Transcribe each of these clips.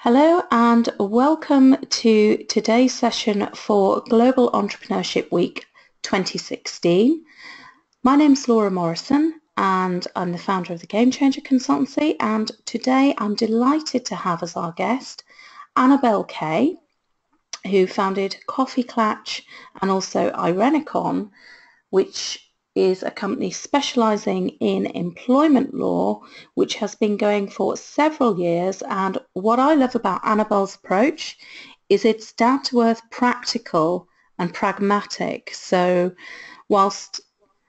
Hello and welcome to today's session for Global Entrepreneurship Week 2016. My name is Laura Morrison and I'm the founder of the Game Changer Consultancy, and today I'm delighted to have as our guest Annabel Kaye, who founded Coffee Clatch and also Irenicon, which is a company specialising in employment law, which has been going for several years. And what I love about Annabel's approach is it's down-to-earth, practical and pragmatic. So whilst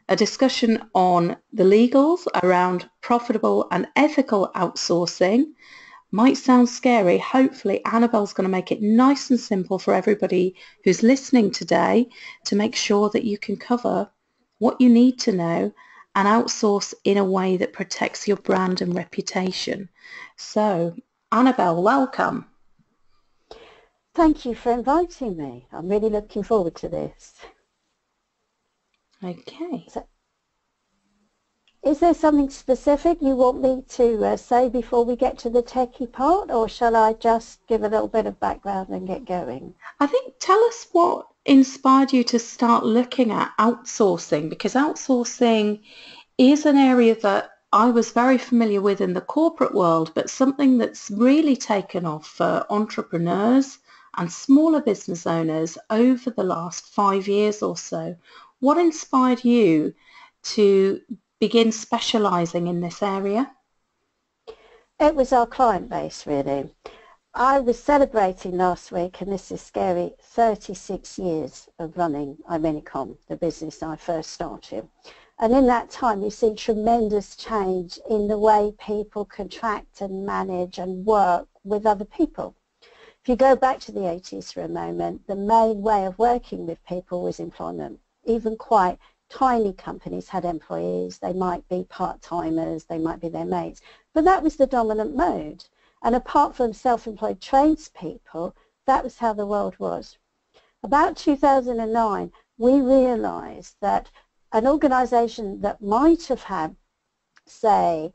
a discussion on the legals around profitable and ethical outsourcing might sound scary, hopefully Annabel's going to make it nice and simple for everybody who's listening today to make sure that you can cover what you need to know and outsource in a way that protects your brand and reputation. So, Annabel, welcome. Thank you for inviting me. I'm really looking forward to this. Okay. So, is there something specific you want me to say before we get to the techie part, or shall I just give a little bit of background and get going? I think tell us what inspired you to start looking at outsourcing, because outsourcing is an area that I was very familiar with in the corporate world, but something that's really taken off for entrepreneurs and smaller business owners over the last 5 years or so. What inspired you to begin specialising in this area? It was our client base, really. I was celebrating last week, and this is scary, 36 years of running Irenicon, the business I first started. And in that time, we've seen tremendous change in the way people contract and manage and work with other people. If you go back to the 80s for a moment, the main way of working with people was employment. Even quite tiny companies had employees. They might be part-timers, they might be their mates, but that was the dominant mode. And apart from self-employed tradespeople, that was how the world was. About 2009, we realised that an organisation that might have had, say,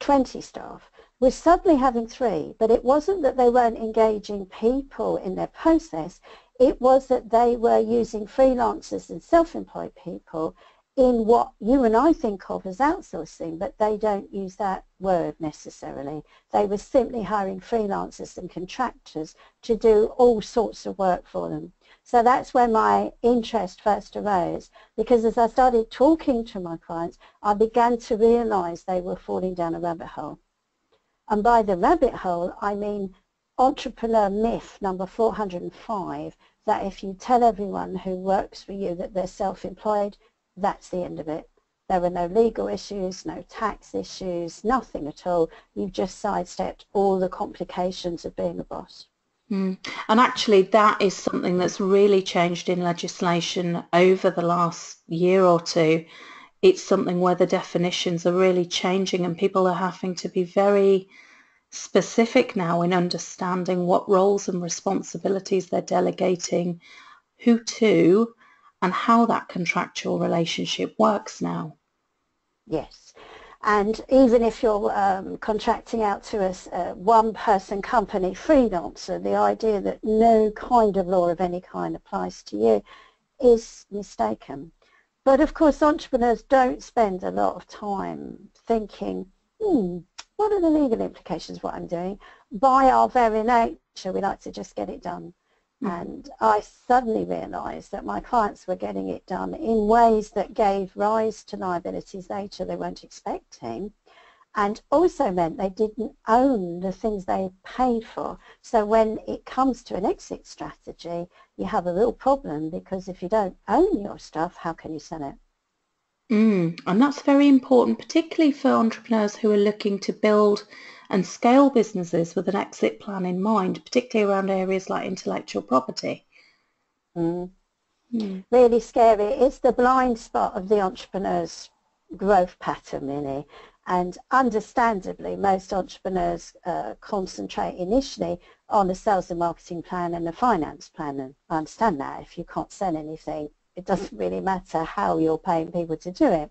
20 staff was suddenly having 3, but it wasn't that they weren't engaging people in their process, it was that they were using freelancers and self-employed people in what you and I think of as outsourcing, but they don't use that word necessarily. They were simply hiring freelancers and contractors to do all sorts of work for them. So that's where my interest first arose, because as I started talking to my clients, I began to realise they were falling down a rabbit hole. And by the rabbit hole, I mean entrepreneur myth number 405, that if you tell everyone who works for you that they're self-employed, that's the end of it. There are no legal issues, no tax issues, nothing at all. You've just sidestepped all the complications of being a boss. And actually that is something that's really changed in legislation over the last year or two. It's something where the definitions are really changing and people are having to be very specific now in understanding what roles and responsibilities they're delegating who to and how that contractual relationship works now. Yes. And even if you're contracting out to a one-person company freelancer, the idea that no kind of law of any kind applies to you is mistaken. But of course, entrepreneurs don't spend a lot of time thinking, what are the legal implications of what I'm doing? By our very nature, we like to just get it done. And I suddenly realised that my clients were getting it done in ways that gave rise to liabilities later they weren't expecting, and also meant they didn't own the things they paid for. So when it comes to an exit strategy, you have a real problem, because if you don't own your stuff, how can you sell it? And that's very important, particularly for entrepreneurs who are looking to build and scale businesses with an exit plan in mind, particularly around areas like intellectual property. Really scary. It's the blind spot of the entrepreneur's growth pattern, really. And understandably, most entrepreneurs concentrate initially on a sales and marketing plan and a finance plan. And I understand that. If you can't sell anything, it doesn't really matter how you're paying people to do it.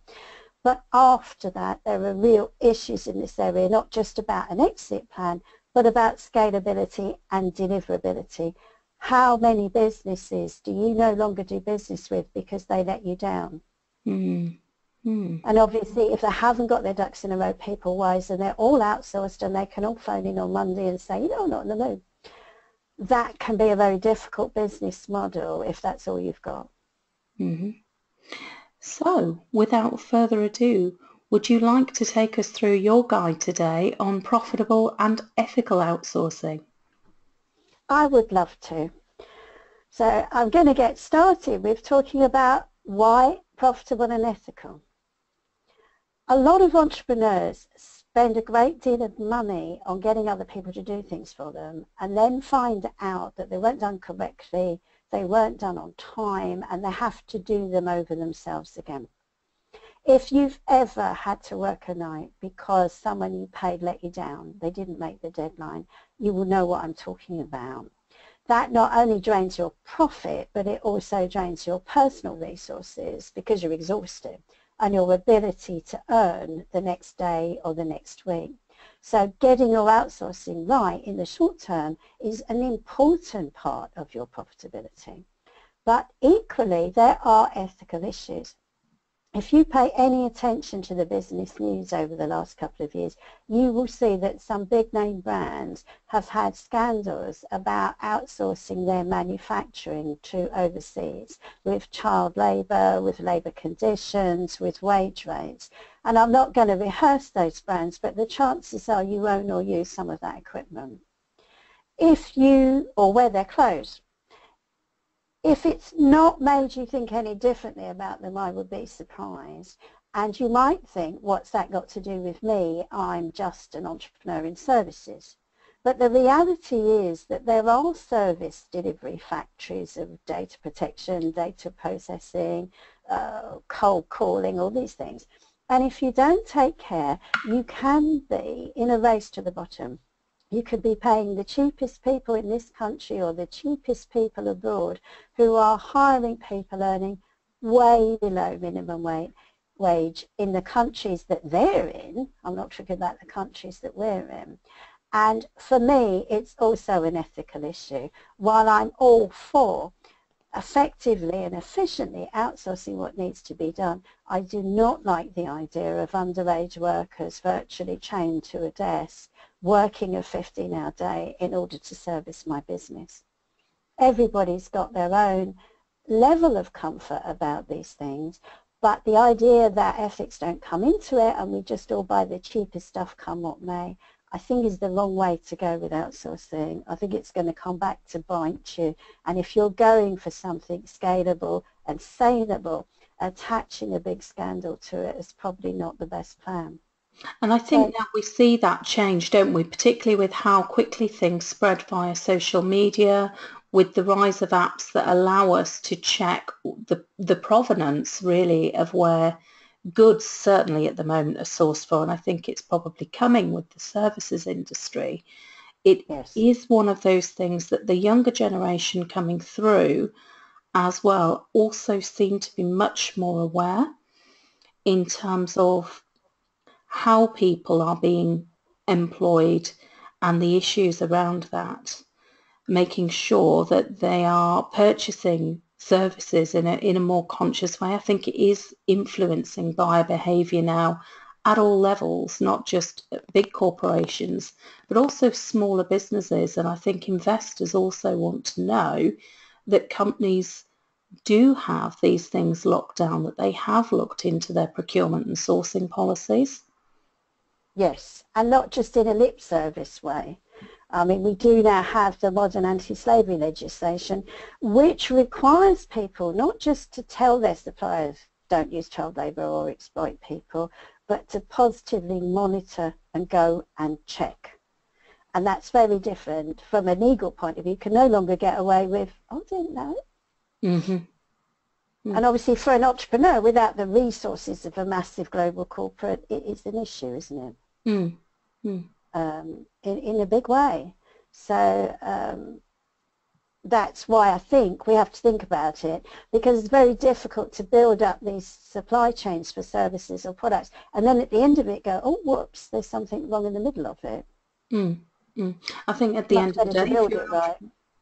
But after that, there are real issues in this area, not just about an exit plan, but about scalability and deliverability. How many businesses do you no longer do business with because they let you down? Mm. Mm. And obviously, if they haven't got their ducks in a row people-wise and they're all outsourced and they can all phone in on Monday and say, you know, I'm not in the mood, that can be a very difficult business model if that's all you've got. Mm-hmm. So, without further ado, would you like to take us through your guide today on profitable and ethical outsourcing? I would love to. So I'm going to get started with talking about why profitable and ethical. A lot of entrepreneurs spend a great deal of money on getting other people to do things for them and then find out that they weren't done correctly, they weren't done on time, and they have to do them over themselves again. If you've ever had to work a night because someone you paid let you down, they didn't make the deadline, you will know what I'm talking about. That not only drains your profit, but it also drains your personal resources because you're exhausted and your ability to earn the next day or the next week. So getting your outsourcing right in the short term is an important part of your profitability. But equally, there are ethical issues. If you pay any attention to the business news over the last couple of years, you will see that some big name brands have had scandals about outsourcing their manufacturing to overseas with child labour, with labour conditions, with wage rates. And I'm not going to rehearse those brands, but the chances are you own or use some of that equipment. Or wear their clothes. If it's not made you think any differently about them, I would be surprised. And you might think, what's that got to do with me? I'm just an entrepreneur in services. But the reality is that there are service delivery factories of data protection, data processing, cold calling, all these things. And if you don't take care, you can be in a race to the bottom. You could be paying the cheapest people in this country or the cheapest people abroad who are hiring people earning way below minimum wage in the countries that they're in. I'm not talking about the countries that we're in. And for me, it's also an ethical issue. While I'm all for effectively and efficiently outsourcing what needs to be done, I do not like the idea of underage workers virtually chained to a desk working a 15-hour day in order to service my business. Everybody's got their own level of comfort about these things, but the idea that ethics don't come into it and we just all buy the cheapest stuff come what may, I think is the wrong way to go with outsourcing. I think it's going to come back to bite you. And if you're going for something scalable and saleable, attaching a big scandal to it is probably not the best plan. And I think now we see that change, don't we? Particularly with how quickly things spread via social media, with the rise of apps that allow us to check the provenance really of where goods certainly at the moment are sourced for. And I think it's probably coming with the services industry. It is one of those things that the younger generation coming through as well also seem to be much more aware in terms of how people are being employed and the issues around that, making sure that they are purchasing services in a more conscious way. I think it is influencing buyer behaviour now at all levels, not just big corporations, but also smaller businesses. And I think investors also want to know that companies do have these things locked down, that they have looked into their procurement and sourcing policies. Yes, and not just in a lip service way. I mean, we do now have the modern anti-slavery legislation, which requires people not just to tell their suppliers don't use child labour or exploit people, but to positively monitor and go and check. And that's very different from a legal point of view. You can no longer get away with, oh, I didn't know. Mm-hmm. Mm. And obviously for an entrepreneur, without the resources of a massive global corporate, it is an issue, isn't it? Mm. Mm. In a big way. So that's why I think we have to think about it, because it's very difficult to build up these supply chains for services or products and then at the end of it go, oh, whoops, there's something wrong in the middle of it. Mm. I think at the Much end of the better to day, build it right.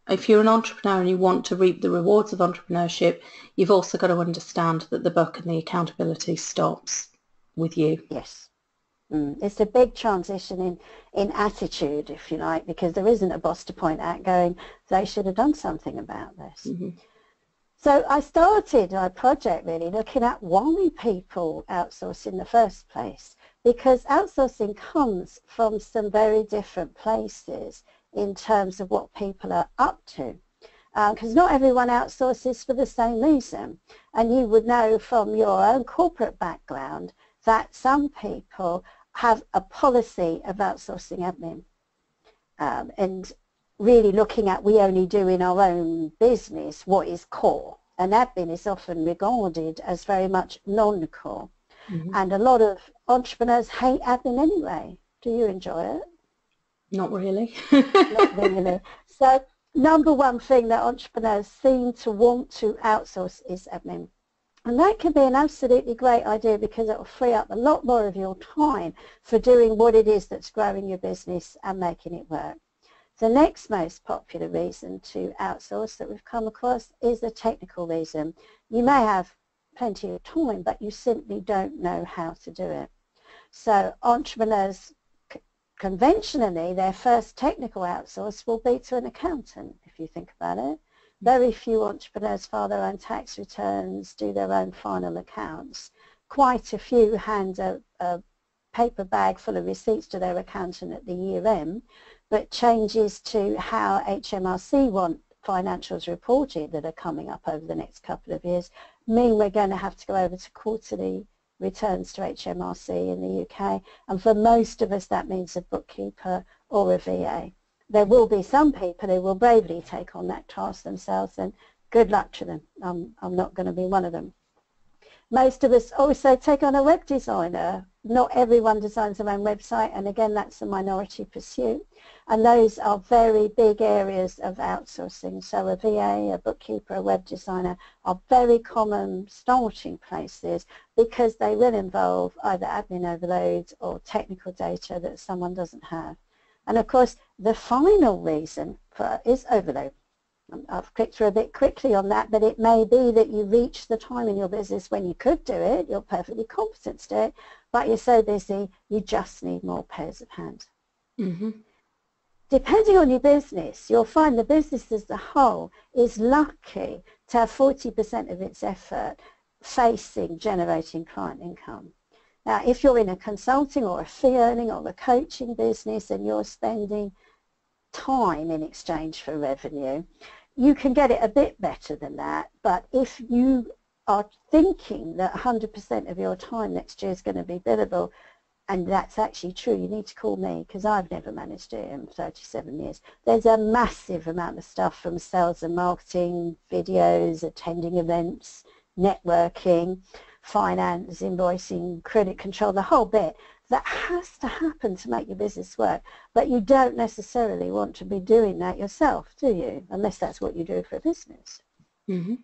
if you're an entrepreneur and you want to reap the rewards of entrepreneurship, you've also got to understand that the buck and the accountability stops with you. Yes. It's a big transition in attitude, if you like, because there isn't a boss to point at going, they should have done something about this. Mm-hmm. So I started my project really looking at why people outsource in the first place, because outsourcing comes from some very different places in terms of what people are up to. Because not everyone outsources for the same reason. And you would know from your own corporate background that some people have a policy of outsourcing admin and really looking at we only do in our own business what is core. And admin is often regarded as very much non-core. Mm-hmm. And a lot of entrepreneurs hate admin anyway. Do you enjoy it? Not really. Not really. So number one thing that entrepreneurs seem to want to outsource is admin. And that can be an absolutely great idea because it will free up a lot more of your time for doing what it is that's growing your business and making it work. The next most popular reason to outsource that we've come across is a technical reason. You may have plenty of time, but you simply don't know how to do it. So entrepreneurs, conventionally, their first technical outsource will be to an accountant, if you think about it. Very few entrepreneurs file their own tax returns, do their own final accounts. Quite a few hand a paper bag full of receipts to their accountant at the year end, but changes to how HMRC want financials reported that are coming up over the next couple of years mean we're going to have to go over to quarterly returns to HMRC in the UK, and for most of us that means a bookkeeper or a VA. There will be some people who will bravely take on that task themselves, and good luck to them. I'm not going to be one of them. Most of us also take on a web designer. Not everyone designs their own website, and again that's a minority pursuit, and those are very big areas of outsourcing. So a VA, a bookkeeper, a web designer are very common starting places because they will involve either admin overload or technical data that someone doesn't have. And of course, the final reason is overload. I've clicked through a bit quickly on that, but it may be that you reach the time in your business when you could do it, you're perfectly competent to do it, but you're so busy, you just need more pairs of hands. Mm-hmm. Depending on your business, you'll find the business as a whole is lucky to have 40% of its effort facing generating client income. Now, if you're in a consulting or a fee earning or a coaching business and you're spending time in exchange for revenue, you can get it a bit better than that. But if you are thinking that 100% of your time next year is going to be billable, and that's actually true, you need to call me because I've never managed to do it in 37 years. There's a massive amount of stuff from sales and marketing, videos, attending events, networking, finance, invoicing, credit control, the whole bit that has to happen to make your business work. But you don't necessarily want to be doing that yourself, do you? Unless that's what you do for a business. Mm-hmm.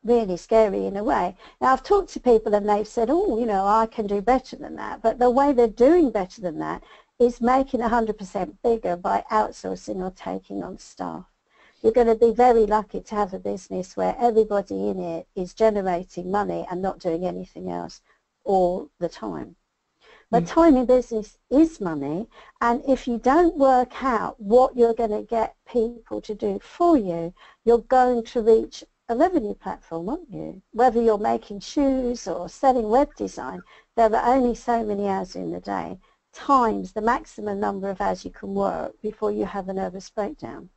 Really scary in a way. Now, I've talked to people and they've said, oh, you know, I can do better than that. But the way they're doing better than that is making 100% bigger by outsourcing or taking on staff. You're going to be very lucky to have a business where everybody in it is generating money and not doing anything else all the time. But time in business is money, and if you don't work out what you're going to get people to do for you, you're going to reach a revenue platform, aren't you? Whether you're making shoes or selling web design, there are only so many hours in the day, times the maximum number of hours you can work before you have a nervous breakdown.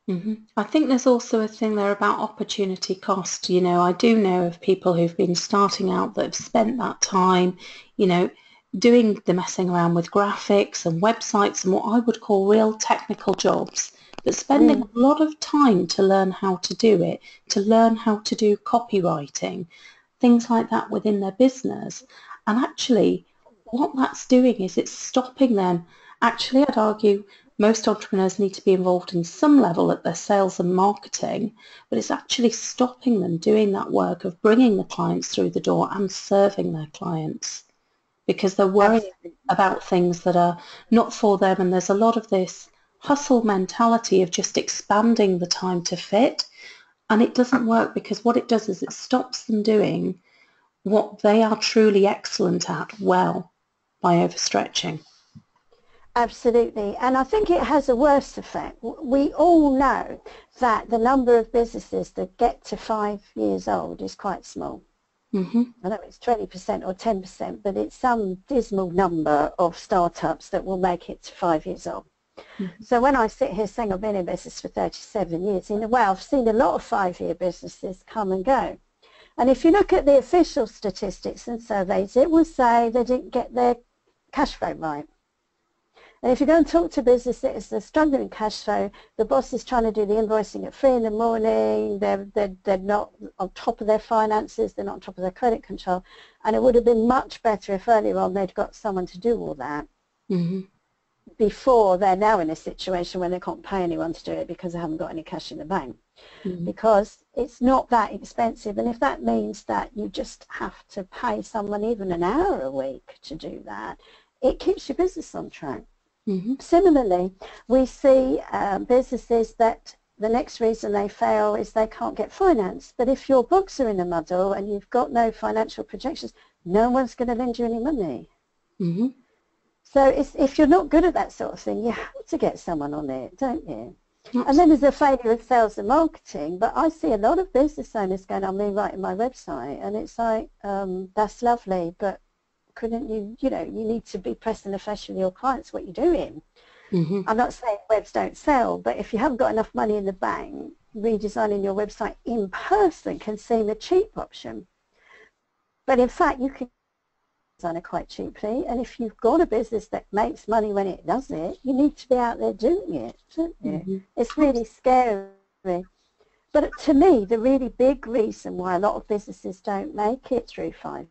Mm-hmm. I think there's also a thing there about opportunity cost. You know, I do know of people who've been starting out that have spent that time, you know, doing the messing around with graphics and websites and what I would call real technical jobs, but spending a lot of time to learn how to do it, to learn how to do copywriting, things like that within their business. And actually, what that's doing is it's stopping them. Actually, I'd argue most entrepreneurs need to be involved in some level at their sales and marketing, but it's actually stopping them doing that work of bringing the clients through the door and serving their clients because they're worrying about things that are not for them. And there's a lot of this hustle mentality of just expanding the time to fit, and it doesn't work, because what it does is it stops them doing what they are truly excellent at well by overstretching. Absolutely. And I think it has a worse effect. We all know that the number of businesses that get to 5 years old is quite small. Mm-hmm. I don't know if it's 20% or 10%, but it's some dismal number of startups that will make it to 5 years old. Mm-hmm. So when I sit here saying I've been in business for 37 years, in a way I've seen a lot of 5-year businesses come and go. And if you look at the official statistics and surveys, it will say they didn't get their cash flow right. And if you go and talk to businesses, they're struggling in cash flow, the boss is trying to do the invoicing at 3 in the morning, they're not on top of their finances, they're not on top of their credit control, and it would have been much better if earlier on they'd got someone to do all that, mm-hmm. before they're now in a situation where they can't pay anyone to do it because they haven't got any cash in the bank. Mm-hmm. Because it's not that expensive, and if that means that you just have to pay someone even an hour a week to do that, it keeps your business on track. Mm-hmm. Similarly, we see businesses that the next reason they fail is they can't get finance. But if your books are in a muddle and you've got no financial projections, no one's going to lend you any money. Mm-hmm. So if you're not good at that sort of thing, you have to get someone on it, don't you? Absolutely. And then there's a failure of sales and marketing. But I see a lot of business owners going, I'm rewriting my website. And it's like, that's lovely, but couldn't you, you need to be pressing the flesh with your clients what you're doing. Mm-hmm. I'm not saying webs don't sell, but if you haven't got enough money in the bank, redesigning your website in person can seem a cheap option. But in fact, you can design it quite cheaply, and if you've got a business that makes money when it does it, you need to be out there doing it, don't you? Mm-hmm. It's really scary. But to me, the really big reason why a lot of businesses don't make it through 5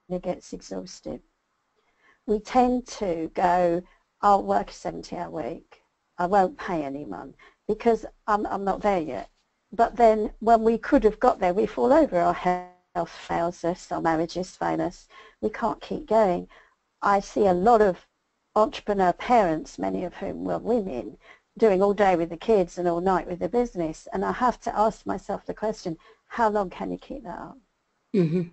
it gets exhausted. We tend to go, I'll work a 70-hour week, I won't pay anyone because I'm not there yet. But then when we could have got there, we fall over. Our health fails us, our marriages fail us, we can't keep going. I see a lot of entrepreneur parents, many of whom were women, doing all day with the kids and all night with the business, and I have to ask myself the question, how long can you keep that up? Mm-hmm.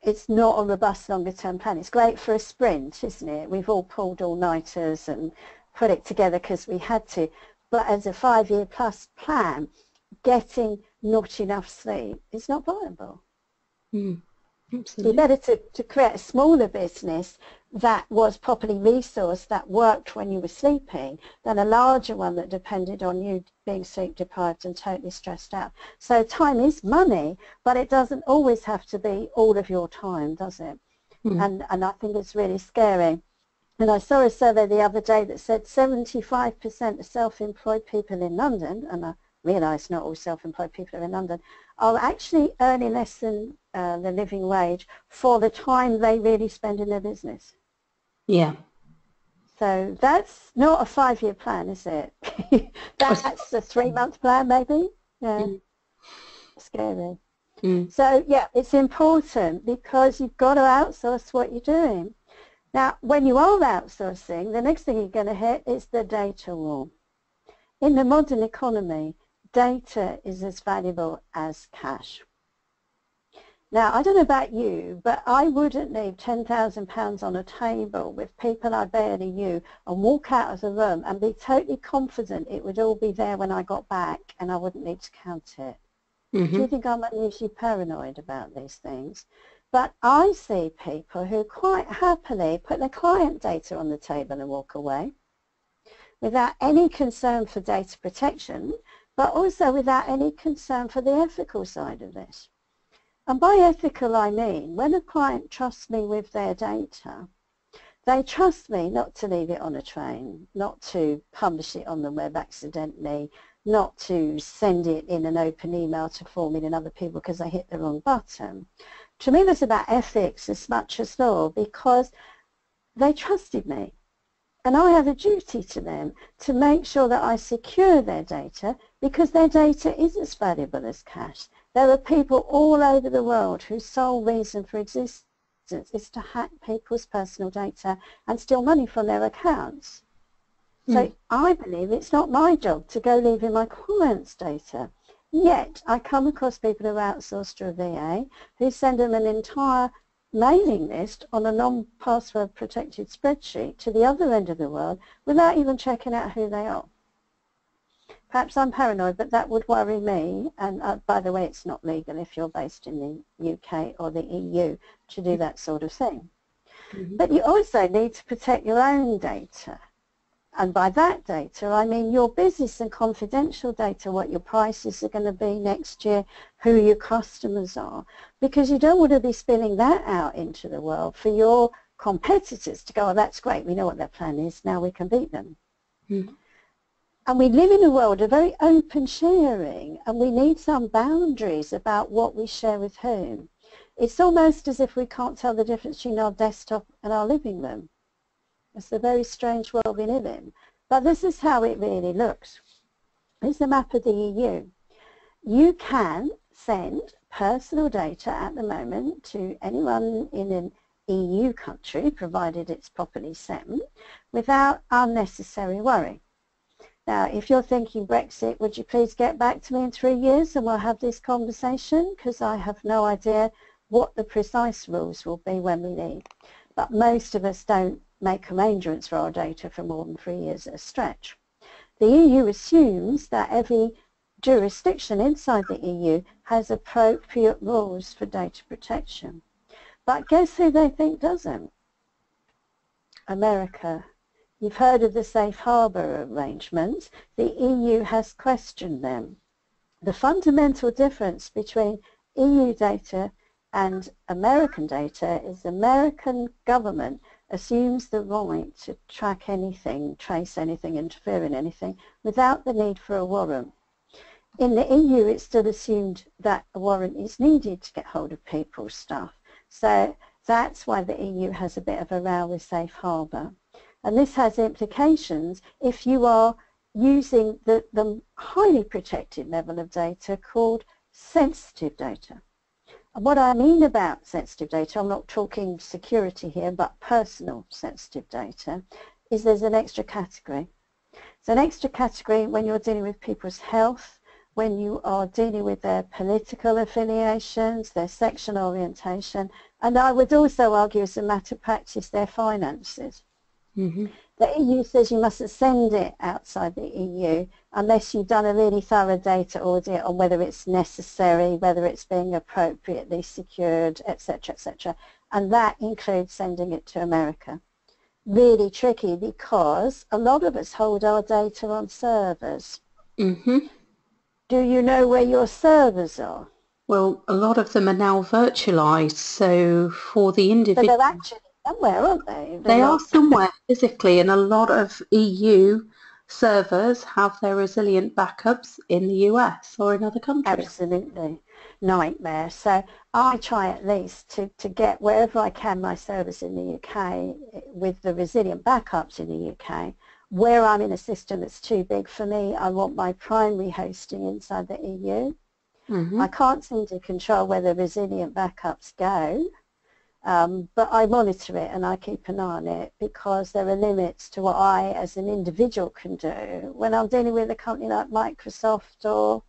It's not a robust longer-term plan. It's great for a sprint, isn't it? We've all pulled all-nighters and put it together because we had to. But as a 5-year plus plan, getting not enough sleep is not viable. Absolutely. You're better to create a smaller business that was properly resourced, that worked when you were sleeping, than a larger one that depended on you being sleep deprived and totally stressed out. So time is money, but it doesn't always have to be all of your time, does it? And I think it's really scary. And I saw a survey the other day that said 75% of self-employed people in London, and I realise not all self-employed people are in London, are actually earning less than the living wage for the time they really spend in their business. Yeah. So that's not a 5-year plan, is it? That's a 3-month plan, maybe. Yeah. Scary. So yeah, it's important because you've got to outsource what you're doing. Now, when you are outsourcing, the next thing you're going to hit is the data wall. In the modern economy, data is as valuable as cash. Now, I don't know about you, but I wouldn't leave £10,000 on a table with people I barely knew and walk out of the room and be totally confident it would all be there when I got back and I wouldn't need to count it. Mm-hmm. Do you think I'm unusually paranoid about these things? But I see people who quite happily put their client data on the table and walk away without any concern for data protection, but also without any concern for the ethical side of this. And by ethical, I mean when a client trusts me with their data, they trust me not to leave it on a train, not to publish it on the web accidentally, not to send it in an open email to 4 million other people because I hit the wrong button. To me, that's about ethics as much as law, because they trusted me. And I have a duty to them to make sure that I secure their data, because their data is as valuable as cash. There are people all over the world whose sole reason for existence is to hack people's personal data and steal money from their accounts. So I believe it's not my job to go leaving my clients' data. Yet I come across people who are outsourced to a VA who send them an entire mailing list on a non-password protected spreadsheet to the other end of the world without even checking out who they are. Perhaps I'm paranoid, but that would worry me. And by the way, it's not legal if you're based in the UK or the EU to do that sort of thing. But you also need to protect your own data. And by that data, I mean your business and confidential data, what your prices are going to be next year, who your customers are, because you don't want to be spilling that out into the world for your competitors to go, oh, that's great, we know what their plan is, now we can beat them. And we live in a world of very open sharing, and we need some boundaries about what we share with whom. It's almost as if we can't tell the difference between our desktop and our living room. It's a very strange world we live in. But this is how it really looks. Here's the map of the EU. You can send personal data at the moment to anyone in an EU country, provided it's properly sent, without unnecessary worry. Now, if you're thinking Brexit, would you please get back to me in 3 years and we'll have this conversation, because I have no idea what the precise rules will be when we leave. But most of us don't make arrangements for our data for more than 3 years at a stretch. The EU assumes that every jurisdiction inside the EU has appropriate rules for data protection. But guess who they think doesn't? America. You've heard of the safe harbour arrangements. The EU has questioned them. The fundamental difference between EU data and American data is the American government assumes the right to track anything, trace anything, interfere in anything without the need for a warrant. In the EU, it's still assumed that a warrant is needed to get hold of people's stuff. So that's why the EU has a bit of a row with safe harbour. And this has implications if you are using the highly protected level of data called sensitive data. And what I mean about sensitive data, I'm not talking security here, but personal sensitive data, is there's an extra category. It's an extra category when you're dealing with people's health, when you are dealing with their political affiliations, their sexual orientation, and I would also argue as a matter of practice, their finances. The EU says you mustn't send it outside the EU unless you've done a really thorough data audit on whether it's necessary, whether it's being appropriately secured, etc., etc. And that includes sending it to America. Really tricky because a lot of us hold our data on servers. Do you know where your servers are? Well, a lot of them are now virtualized, so for the individual... So they're actually somewhere, aren't they? They are somewhere physically, and a lot of EU servers have their resilient backups in the US or in other countries. Absolutely. Nightmare. So I try at least to get wherever I can my servers in the UK with the resilient backups in the UK. Where I'm in a system that's too big for me, I want my primary hosting inside the EU. I can't seem to control where the resilient backups go. But I monitor it and I keep an eye on it because there are limits to what I as an individual can do when I'm dealing with a company like Microsoft or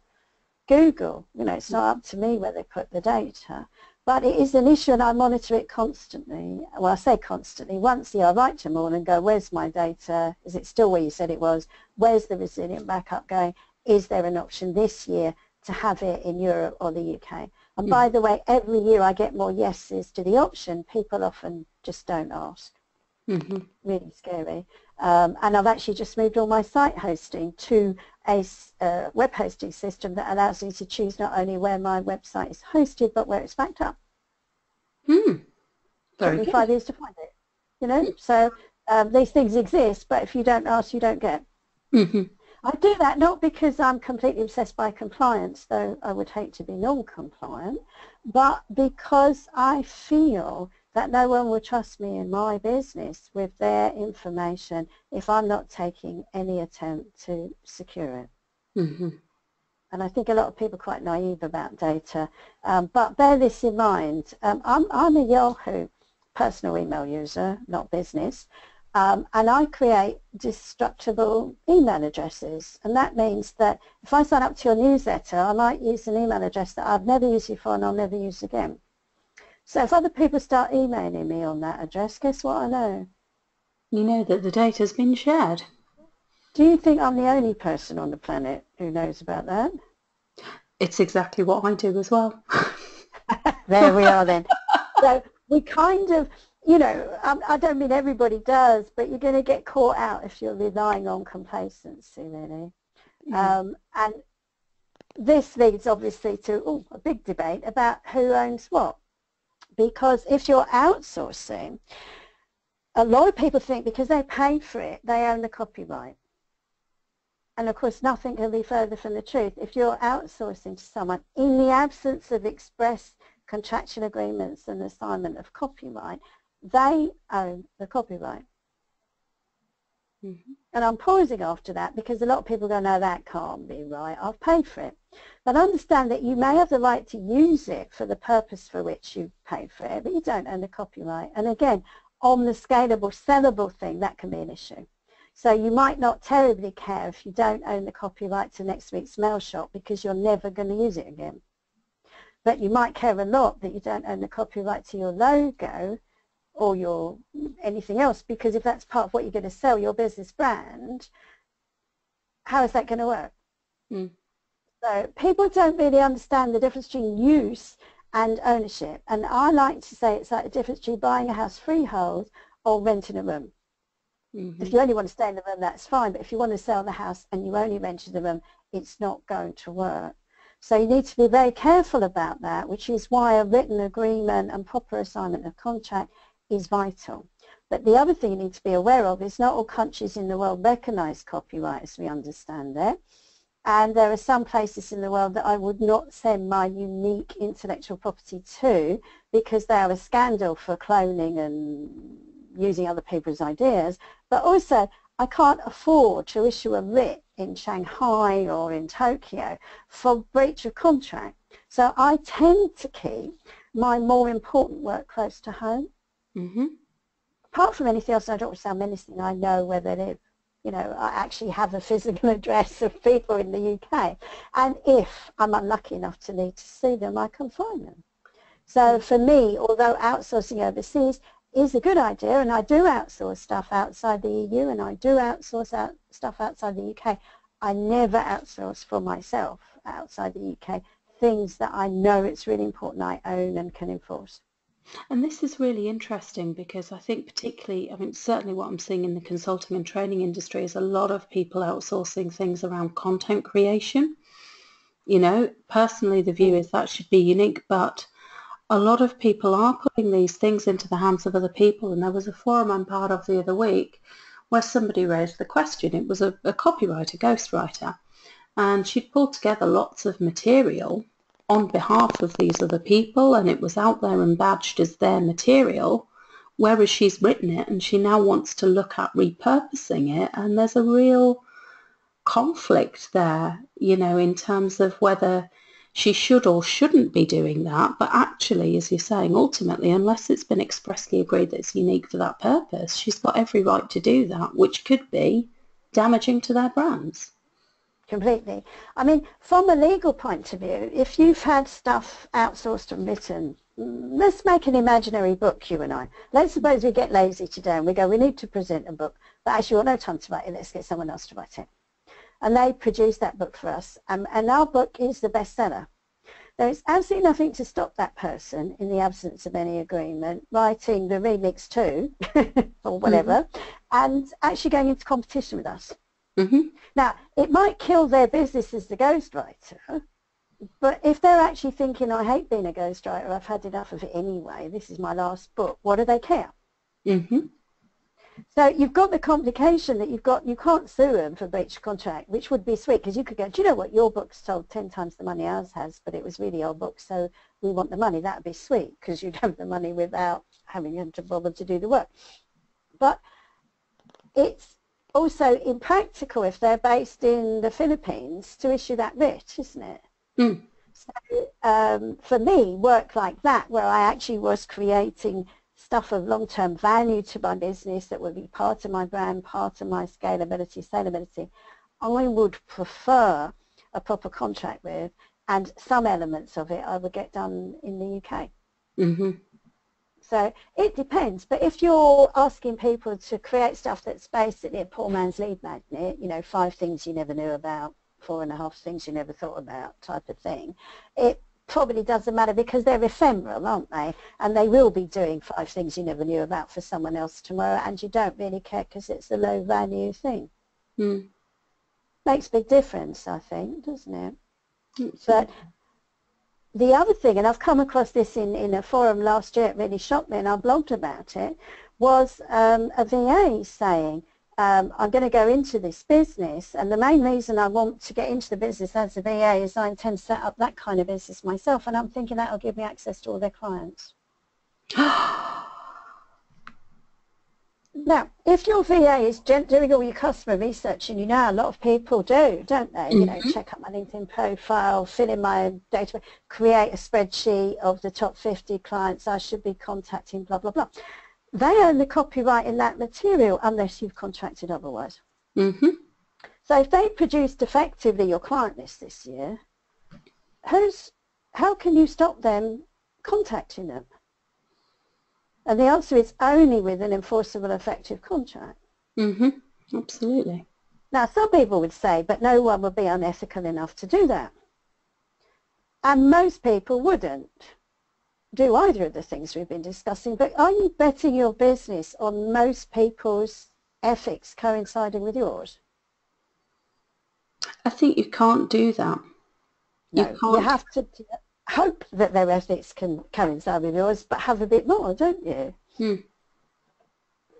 Google. You know, it's not up to me where they put the data. But it is an issue and I monitor it constantly. Well, I say constantly. Once a year I write to them all and go, where's my data? Is it still where you said it was? Where's the resilient backup going? Is there an option this year to have it in Europe or the UK? And by the way, every year I get more yeses to the option. People often just don't ask. Really scary. And I've actually just moved all my site hosting to a web hosting system that allows me to choose not only where my website is hosted, but where it's backed up. Took me 5 years to find it. You know, so these things exist, but if you don't ask, you don't get. I do that not because I'm completely obsessed by compliance, though I would hate to be non-compliant, but because I feel that no one will trust me in my business with their information if I'm not taking any attempt to secure it. And I think a lot of people are quite naive about data, but bear this in mind. I'm a Yahoo personal email user, not business. And I create destructible email addresses. And that means that if I sign up to your newsletter, I might use an email address that I've never used before and I'll never use again. So if other people start emailing me on that address, guess what I know? You know that the data's been shared. Do you think I'm the only person on the planet who knows about that? It's exactly what I do as well. There we are then. So we kind of, you know, I don't mean everybody does, but you're going to get caught out if you're relying on complacency, really. And this leads obviously to a big debate about who owns what. Because if you're outsourcing, a lot of people think because they paid for it, they own the copyright. And of course, nothing can be further from the truth. If you're outsourcing to someone, in the absence of express contractual agreements and assignment of copyright, they own the copyright. And I'm pausing after that because a lot of people go, no, that can't be right. I've paid for it. But understand that you may have the right to use it for the purpose for which you paid for it, but you don't own the copyright. And again, on the scalable, sellable thing, that can be an issue. So you might not terribly care if you don't own the copyright to next week's mail shot because you're never going to use it again. But you might care a lot that you don't own the copyright to your logo or your anything else, because if that's part of what you're going to sell, your business brand, how is that going to work? So people don't really understand the difference between use and ownership. And I like to say it's like the difference between buying a house freehold or renting a room. If you only want to stay in the room, that's fine. But if you want to sell the house and you only rented the room, it's not going to work. So you need to be very careful about that, which is why a written agreement and proper assignment of contract is vital. But the other thing you need to be aware of is not all countries in the world recognise copyright as we understand it. And there are some places in the world that I would not send my unique intellectual property to because they are a scandal for cloning and using other people's ideas. But also, I can't afford to issue a writ in Shanghai or in Tokyo for breach of contract. So I tend to keep my more important work close to home. Apart from anything else, I don't want to sound menacing. I know where they live. You know, I actually have a physical address of people in the UK. And if I'm unlucky enough to need to see them, I can find them. So for me, although outsourcing overseas is a good idea, and I do outsource stuff outside the EU, and I do outsource stuff outside the UK, I never outsource for myself outside the UK things that I know it's really important I own and can enforce. And this is really interesting because I think particularly, I mean, certainly what I'm seeing in the consulting and training industry is a lot of people outsourcing things around content creation. You know, personally, the view is that should be unique, but a lot of people are putting these things into the hands of other people. And there was a forum I'm part of the other week where somebody raised the question. It was a copywriter, ghostwriter, and she'd pulled together lots of material on behalf of these other people, and it was out there and badged as their material, whereas she's written it and she now wants to look at repurposing it, and there's a real conflict there, you know, in terms of whether she should or shouldn't be doing that. But actually, as you're saying, ultimately, unless it's been expressly agreed that it's unique for that purpose, she's got every right to do that, which could be damaging to their brands. Completely. I mean, from a legal point of view, if you've had stuff outsourced and written, let's make an imaginary book, you and I. Let's suppose we get lazy today and we go, we need to present a book, but actually we've got no time to write it, let's get someone else to write it. And they produce that book for us, and our book is the bestseller. There is absolutely nothing to stop that person, in the absence of any agreement, writing the remix too, or whatever, and actually going into competition with us. Now, it might kill their business as the ghostwriter, but if they're actually thinking, I hate being a ghostwriter, I've had enough of it anyway, this is my last book, what do they care? So you've got the complication that you can't sue them for breach of contract, which would be sweet, because you could go, do you know what, your book's sold 10 times the money ours has, but it was really our book, so we want the money. That would be sweet, because you'd have the money without having to bother to do the work. But it's also impractical if they're based in the Philippines to issue that writ, isn't it? So for me, work like that, where I actually was creating stuff of long-term value to my business that would be part of my brand, part of my scalability, saleability, I would prefer a proper contract with, and some elements of it I would get done in the UK. Mm-hmm. So it depends, but if you're asking people to create stuff that's basically a poor man's lead magnet, you know, 5 things you never knew about, 4.5 things you never thought about type of thing, it probably doesn't matter because they're ephemeral, aren't they? And they will be doing 5 things you never knew about for someone else tomorrow, and you don't really care because it's a low value thing. Mm. Makes a big difference, I think, doesn't it? Absolutely. But the other thing, and I've come across this in a forum last year, it really shocked me and I blogged about it, was a VA saying, I'm going to go into this business, and the main reason I want to get into the business as a VA is I intend to set up that kind of business myself, and I'm thinking that will give me access to all their clients. Now, if your VA is doing all your customer research, and you know a lot of people do, don't they? Mm-hmm. You know, check out my LinkedIn profile, fill in my database, create a spreadsheet of the top 50 clients I should be contacting, blah, blah, blah. They own the copyright in that material unless you've contracted otherwise. Mm-hmm. So if they produced effectively your client list this year, how can you stop them contacting them? And the answer is only with an enforceable effective contract. Mm-hmm. Absolutely. Now, some people would say, but no one would be unethical enough to do that. And most people wouldn't do either of the things we've been discussing, but are you betting your business on most people's ethics coinciding with yours? I think you can't do that. No, you have to hope that their ethics can coincide with yours, but have a bit more, don't you?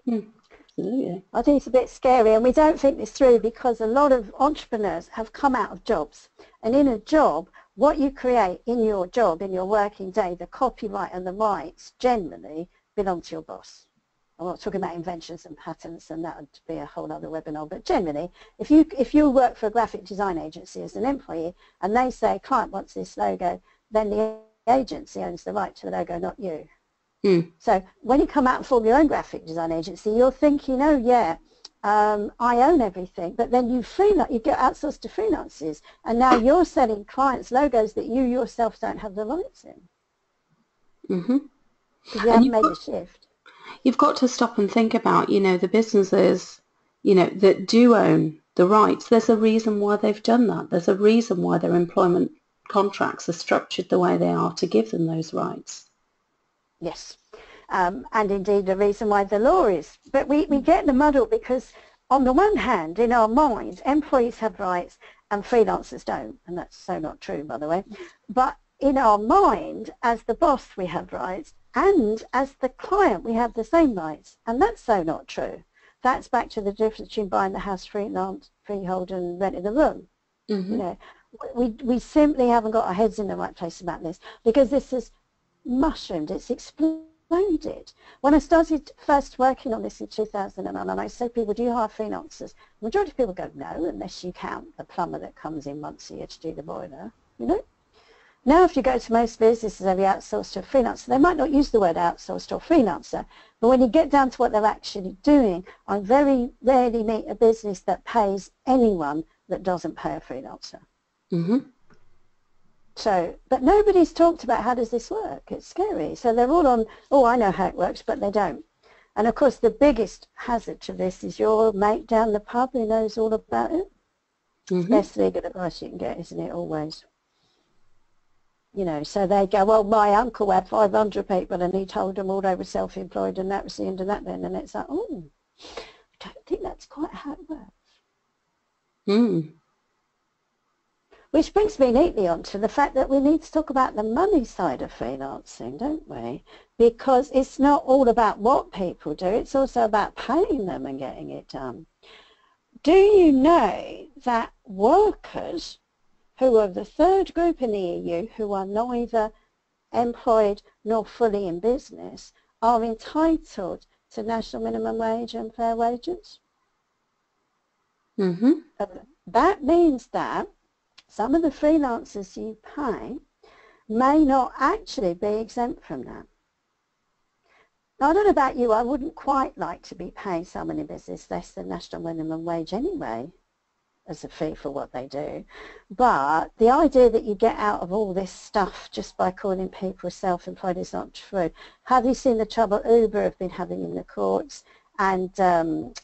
Absolutely. I think it's a bit scary, and we don't think this through because a lot of entrepreneurs have come out of jobs, and in a job, what you create in your job, in your working day, the copyright and the rights generally belong to your boss. I'm not talking about inventions and patents, and that would be a whole other webinar, but generally, if you work for a graphic design agency as an employee and they say, client wants this logo, then the agency owns the right to the logo, not you. So when you come out and form your own graphic design agency, you're thinking, oh yeah, I own everything, but then you get outsourced to freelancers, and now you're selling clients logos that you yourself don't have the rights in. Because you haven't made the shift. You've got to stop and think about, you know, the businesses, you know, that do own the rights. There's a reason why they've done that. There's a reason why their employment contracts are structured the way they are to give them those rights. Yes, and indeed the reason why the law is. But we get in the muddle because on the one hand, in our minds, employees have rights and freelancers don't, and that's so not true, by the way. But in our mind, as the boss, we have rights, and as the client, we have the same rights, and that's so not true. That's back to the difference between buying the house freehold and renting the room. You know, we simply haven't got our heads in the right place about this because this has mushroomed, it's exploded. When I started first working on this in 2009, and I said to people, do you hire freelancers? The majority of people go, no, unless you count the plumber that comes in once a year to do the boiler, you know. Now if you go to most businesses, they'll be outsourced to a freelancer. They might not use the word outsourced or freelancer, but when you get down to what they're actually doing, I very rarely meet a business that pays anyone that doesn't pay a freelancer. So, but nobody's talked about how does this work. It's scary. So they're all on, oh, I know how it works, but they don't. And of course, the biggest hazard to this is your mate down the pub who knows all about it. Best legal advice you can get, isn't it, always? You know, so they go, well, my uncle had 500 people and he told them all they were self-employed and that was the end of that then. And it's like, oh, I don't think that's quite how it works. Which brings me neatly on to the fact that we need to talk about the money side of freelancing, don't we? Because it's not all about what people do, it's also about paying them and getting it done. Do you know that workers who are the third group in the EU who are neither employed nor fully in business are entitled to national minimum wage and fair wages? That means that some of the freelancers you pay may not actually be exempt from that. Now, I don't know about you, I wouldn't quite like to be paying someone in business less than national minimum wage anyway, as a fee for what they do. But the idea that you get out of all this stuff just by calling people self-employed is not true. Have you seen the trouble Uber have been having in the courts and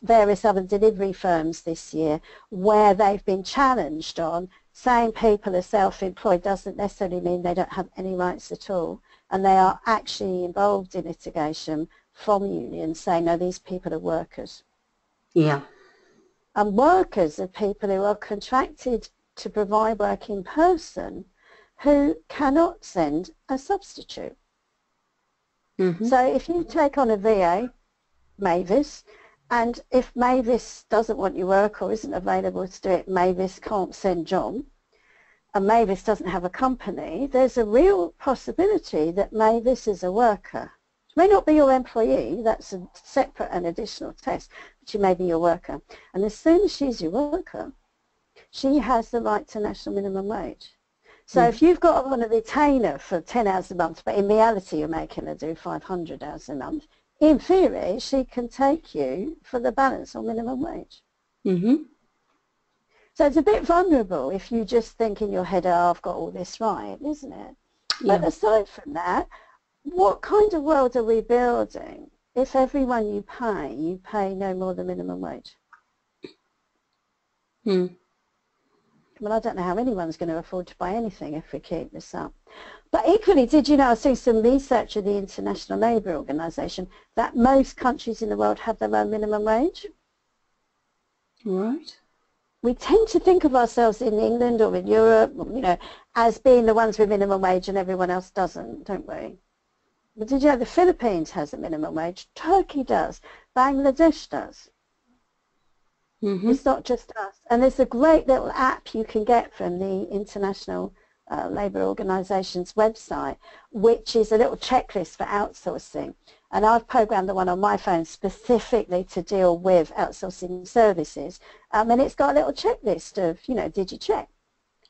various other delivery firms this year, where they've been challenged on saying people are self-employed doesn't necessarily mean they don't have any rights at all, and they are actually involved in litigation from unions saying, no, these people are workers. Yeah. And workers are people who are contracted to provide work in person who cannot send a substitute. Mm-hmm. So if you take on a VA, Mavis, and if Mavis doesn't want your work or isn't available to do it, Mavis can't send John, and Mavis doesn't have a company, there's a real possibility that Mavis is a worker. She may not be your employee, that's a separate and additional test, but she may be your worker. And as soon as she's your worker, she has the right to national minimum wage. So if you've got on a retainer for 10 hours a month, but in reality you're making her do 500 hours a month, in theory she can take you for the balance on minimum wage. Mm-hmm. So it's a bit vulnerable if you just think in your head, oh, I've got all this right, isn't it? Yeah. But aside from that, what kind of world are we building if everyone you pay no more than minimum wage? Mm. Well, I don't know how anyone's going to afford to buy anything if we keep this up. But equally, did you know, I was doing some research at the International Labour Organization, that most countries in the world have their own minimum wage? Right. We tend to think of ourselves in England or in Europe, you know, as being the ones with minimum wage and everyone else doesn't, don't we? But did you know the Philippines has a minimum wage? Turkey does. Bangladesh does. Mm-hmm. It's not just us. And there's a great little app you can get from the International Labour Organisation's website, which is a little checklist for outsourcing. And I've programmed the one on my phone specifically to deal with outsourcing services. And it's got a little checklist of, you know, did you check?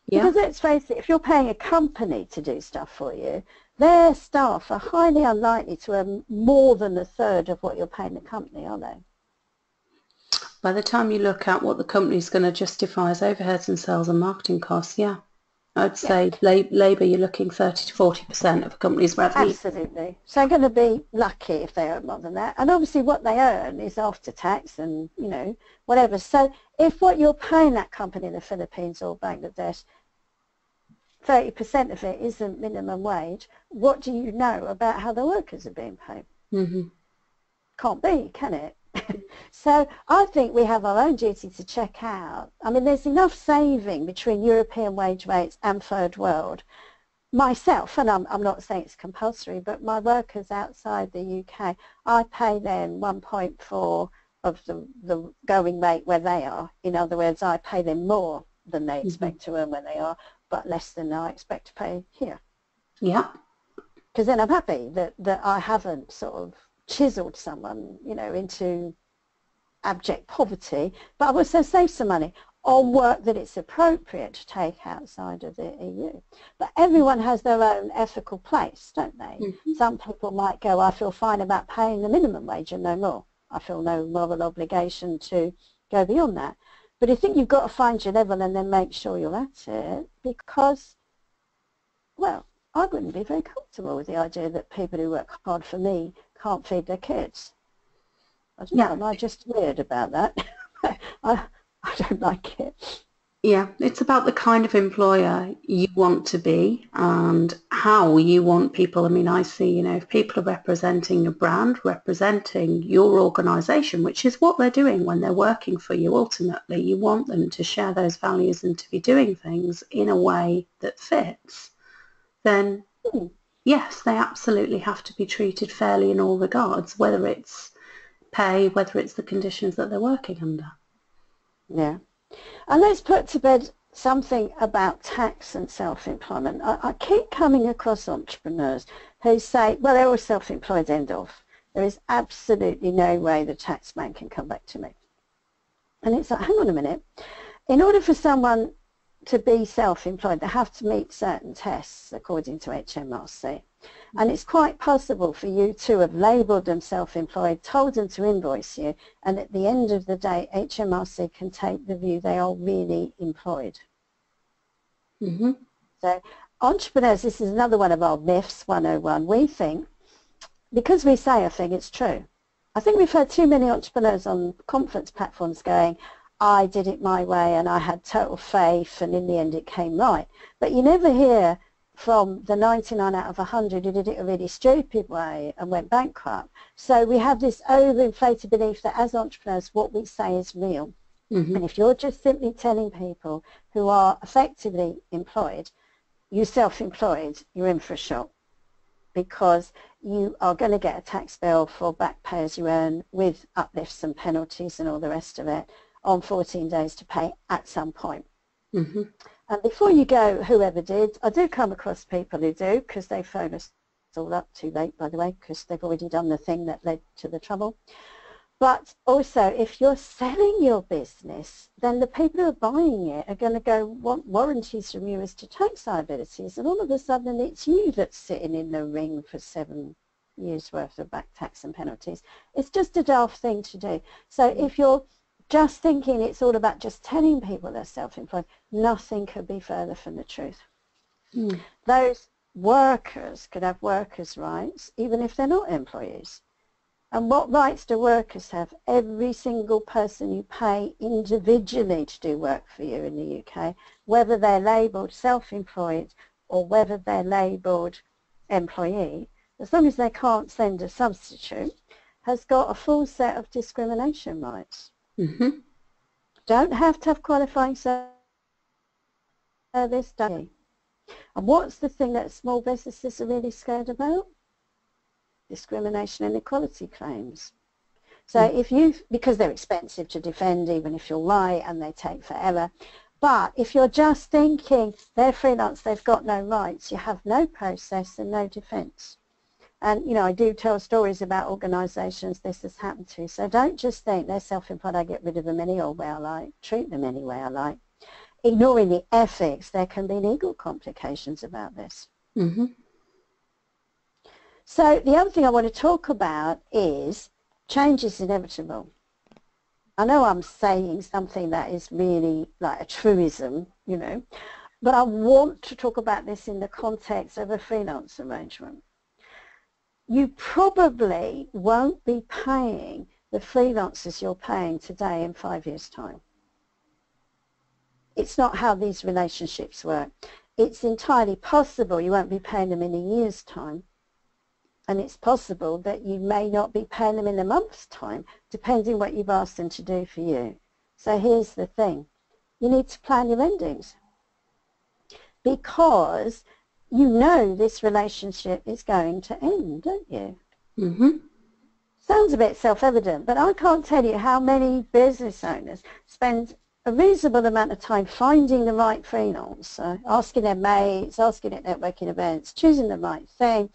Yeah. Because let's face it, if you're paying a company to do stuff for you, their staff are highly unlikely to earn more than a third of what you're paying the company, are they? By the time you look at what the company's going to justify as overheads and sales and marketing costs, yeah, I'd say labour, you're looking 30 to 40% of a company's revenue. Absolutely. So they're going to be lucky if they earn more than that. And obviously what they earn is after tax and, you know, whatever. So if what you're paying that company in the Philippines or Bangladesh, 30% of it isn't minimum wage, what do you know about how the workers are being paid? Mm-hmm. Can't be, can it? So I think we have our own duty to check out. I mean, there's enough saving between European wage rates and third world. Myself, and I'm not saying it's compulsory, but my workers outside the UK, I pay them 1.4 of the going rate where they are. In other words, I pay them more than they expect to earn where they are, but less than I expect to pay here. Yeah. Because then I'm happy that I haven't sort of chiseled someone, you know, into abject poverty, but I've also saved some money on work that it's appropriate to take outside of the EU. But everyone has their own ethical place, don't they? Mm-hmm. Some people might go, I feel fine about paying the minimum wage and no more. I feel no moral obligation to go beyond that. But I think you've got to find your level and then make sure you're at it, because, well, I wouldn't be very comfortable with the idea that people who work hard for me can't feed their kids. I don't know, am I just weird about that? I don't like it. Yeah, it's about the kind of employer you want to be and how you want people. I mean, I see, you know, if people are representing a brand, representing your organisation, which is what they're doing when they're working for you, ultimately, you want them to share those values and to be doing things in a way that fits, then yes, they absolutely have to be treated fairly in all regards, whether it's pay, whether it's the conditions that they're working under. Yeah. And let's put to bed something about tax and self-employment. I keep coming across entrepreneurs who say, well, they're all self-employed, end of. There is absolutely no way the tax man can come back to me. And it's like, hang on a minute. In order for someone to be self-employed, they have to meet certain tests according to HMRC. And it's quite possible for you to have labelled them self-employed, told them to invoice you, and at the end of the day, HMRC can take the view they are really employed. Mm-hmm. So entrepreneurs, this is another one of our myths, 101. We think, because we say a thing, it's true. I think we've heard too many entrepreneurs on conference platforms going, I did it my way and I had total faith and in the end it came right. But you never hear from the 99 out of 100 who did it a really stupid way and went bankrupt. So we have this overinflated belief that as entrepreneurs what we say is real. Mm-hmm. And if you're just simply telling people who are effectively employed, you're self-employed, you're in for a shock, because you are going to get a tax bill for back pay as you earn with uplifts and penalties and all the rest of it on 14 days to pay at some point. Mm-hmm. And before you go, whoever did, I do come across people who do, because they phone us all up too late, by the way, because they've already done the thing that led to the trouble. But also, if you're selling your business, then the people who are buying it are going to want warranties from you as to tax liabilities, and all of a sudden it's you that's sitting in the ring for 7 years worth of back tax and penalties. It's just a daft thing to do. So if you're just thinking it's all about just telling people they're self-employed, nothing could be further from the truth. Mm. Those workers could have workers' rights even if they're not employees. And what rights do workers have? Every single person you pay individually to do work for you in the UK, whether they're labelled self-employed or whether they're labelled employee, as long as they can't send a substitute, has got a full set of discrimination rights. Mm-hmm. Don't have to have qualifying service, don't you? And what's the thing that small businesses are really scared about? Discrimination and equality claims. So if you, because they're expensive to defend even if you're right and they take forever, but if you're just thinking they're freelance, they've got no rights, you have no process and no defence. And you know, I do tell stories about organisations this has happened to, so don't just think they're self-employed, I get rid of them any old way I like, treat them any way I like. Ignoring the ethics, there can be legal complications about this. Mm-hmm. So the other thing I want to talk about is change is inevitable. I know I'm saying something that is really like a truism, you know, but I want to talk about this in the context of a freelance arrangement. You probably won't be paying the freelancers you're paying today in 5 years' time. It's not how these relationships work. It's entirely possible you won't be paying them in a year's time. And it's possible that you may not be paying them in a month's time, depending what you've asked them to do for you. So here's the thing. You need to plan your endings. Because you know this relationship is going to end, don't you? Mm-hmm. Sounds a bit self-evident, but I can't tell you how many business owners spend a reasonable amount of time finding the right freelancer, asking their mates, asking at networking events, choosing the right thing,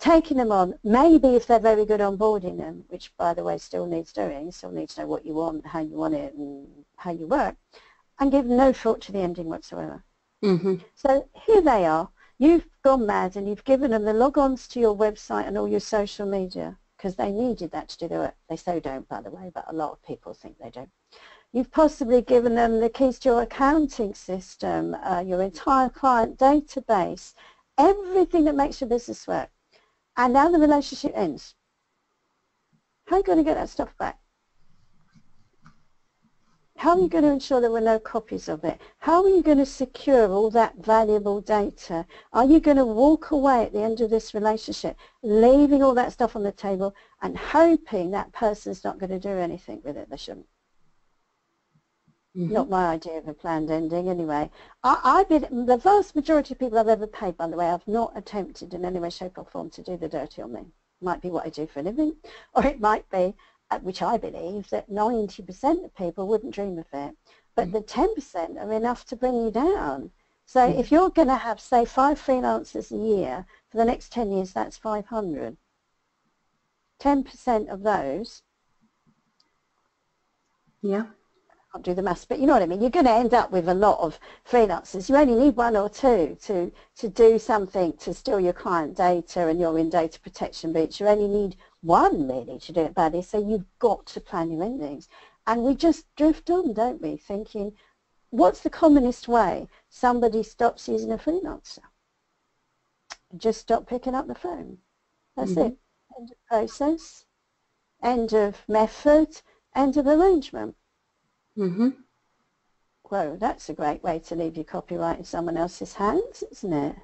taking them on, maybe if they're very good onboarding them, which by the way still needs doing, still needs to know what you want, how you want it and how you work, and give no thought to the ending whatsoever. Mm-hmm. So here they are, you've gone mad and you've given them the logons to your website and all your social media, because they needed that to do their work. They so don't, by the way, but a lot of people think they do. You've possibly given them the keys to your accounting system, your entire client database, everything that makes your business work. And now the relationship ends. How are you going to get that stuff back? How are you going to ensure there were no copies of it? How are you going to secure all that valuable data? Are you going to walk away at the end of this relationship, leaving all that stuff on the table and hoping that person's not going to do anything with it? They shouldn't. Mm-hmm. Not my idea of a planned ending anyway. The vast majority of people I've ever paid, by the way, I've not attempted in any way, shape or form to do the dirty on me. It might be what I do for a living, or it might be, which I believe, that 90% of people wouldn't dream of it. But the 10% are enough to bring you down. So if you're going to have, say, 5 freelancers a year, for the next 10 years, that's 500. 10% of those Yeah. can't do the maths, but you know what I mean. You're going to end up with a lot of freelancers. You only need one or two to do something to steal your client data, and you're in data protection breach. You only need one really to do it badly. So you've got to plan your endings. And we just drift on, don't we, thinking, what's the commonest way somebody stops using a freelancer? Just stop picking up the phone. That's it. End of process, end of method, end of arrangement. Whoa, that's a great way to leave your copyright in someone else's hands, isn't it?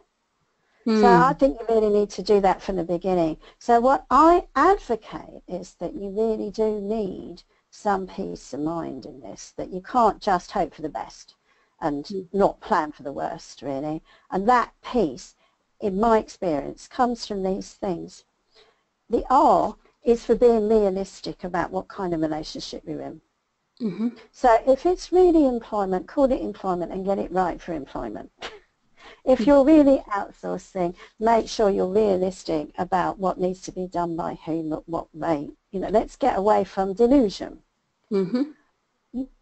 So I think you really need to do that from the beginning. So what I advocate is that you really do need some peace of mind in this, that you can't just hope for the best and not plan for the worst, really. And that peace, in my experience, comes from these things. The R is for being realistic about what kind of relationship you're in. So if it's really employment, call it employment and get it right for employment. If you're really outsourcing, make sure you're realistic about what needs to be done by whom at what rate. You know, let's get away from delusion. You've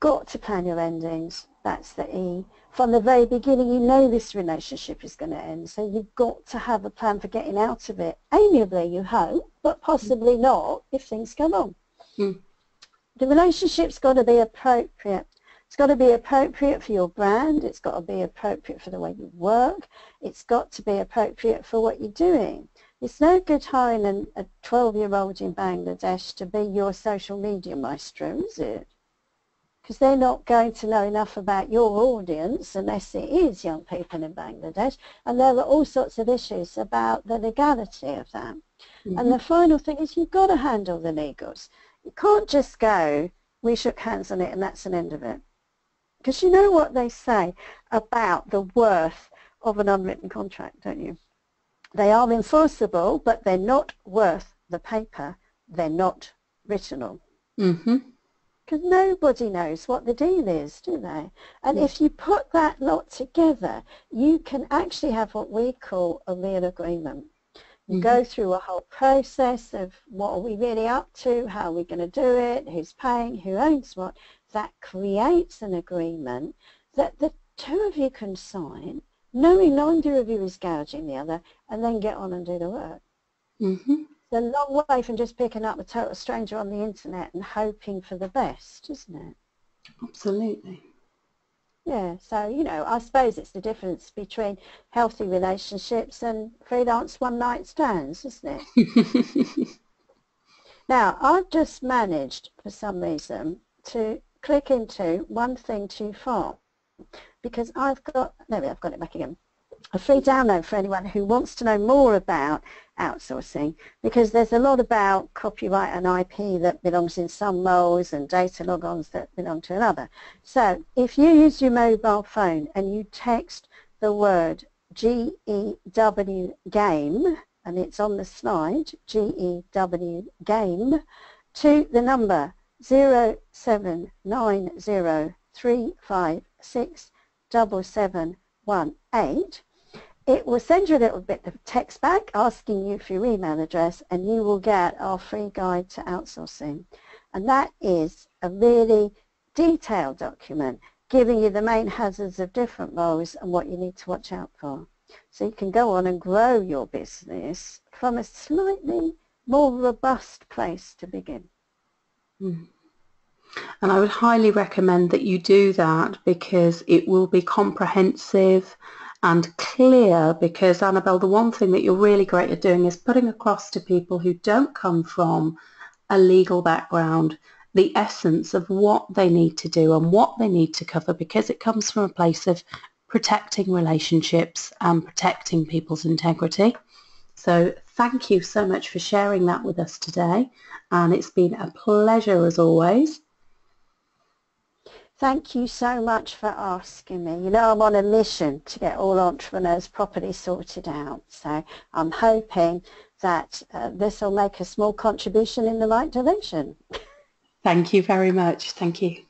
got to plan your endings. That's the E. From the very beginning, you know this relationship is going to end, so you've got to have a plan for getting out of it. Amiably, you hope, but possibly not if things go wrong. The relationship's got to be appropriate. It's got to be appropriate for your brand. It's got to be appropriate for the way you work. It's got to be appropriate for what you're doing. It's no good hiring a 12-year-old in Bangladesh to be your social media maestro, is it? Because they're not going to know enough about your audience unless it is young people in Bangladesh. And there are all sorts of issues about the legality of that. And the final thing is you've got to handle the legals. You can't just go, we shook hands on it and that's an end of it. Because you know what they say about the worth of an unwritten contract, don't you? They are enforceable, but they're not worth the paper they're not written on. Because nobody knows what the deal is, do they? And if you put that lot together, you can actually have what we call a real agreement. You go through a whole process of what are we really up to, how are we going to do it, who's paying, who owns what. That creates an agreement that the two of you can sign, knowing neither of you is gouging the other, and then get on and do the work. It's a long way from just picking up a total stranger on the internet and hoping for the best, isn't it? Absolutely. Yeah, so, you know, I suppose it's the difference between healthy relationships and freelance one-night stands, isn't it? Now, I've just managed, for some reason, to click into one thing too far, because I've got, there I've got it back again, a free download for anyone who wants to know more about outsourcing, because there's a lot about copyright and IP that belongs in some roles and data logons that belong to another. So if you use your mobile phone and you text the word GEW game, and it's on the slide, GEW game, to the number 079035677718, it will send you a little bit of text back asking you for your email address, and you will get our free guide to outsourcing. And that is a really detailed document giving you the main hazards of different roles and what you need to watch out for. So you can go on and grow your business from a slightly more robust place to begin. And I would highly recommend that you do that, because it will be comprehensive and clear, because Annabel, the one thing that you're really great at doing is putting across to people who don't come from a legal background the essence of what they need to do and what they need to cover, because it comes from a place of protecting relationships and protecting people's integrity. So thank you so much for sharing that with us today, and it's been a pleasure as always. Thank you so much for asking me. You know, I'm on a mission to get all entrepreneurs properly sorted out. So I'm hoping that this will make a small contribution in the right direction. Thank you very much. Thank you.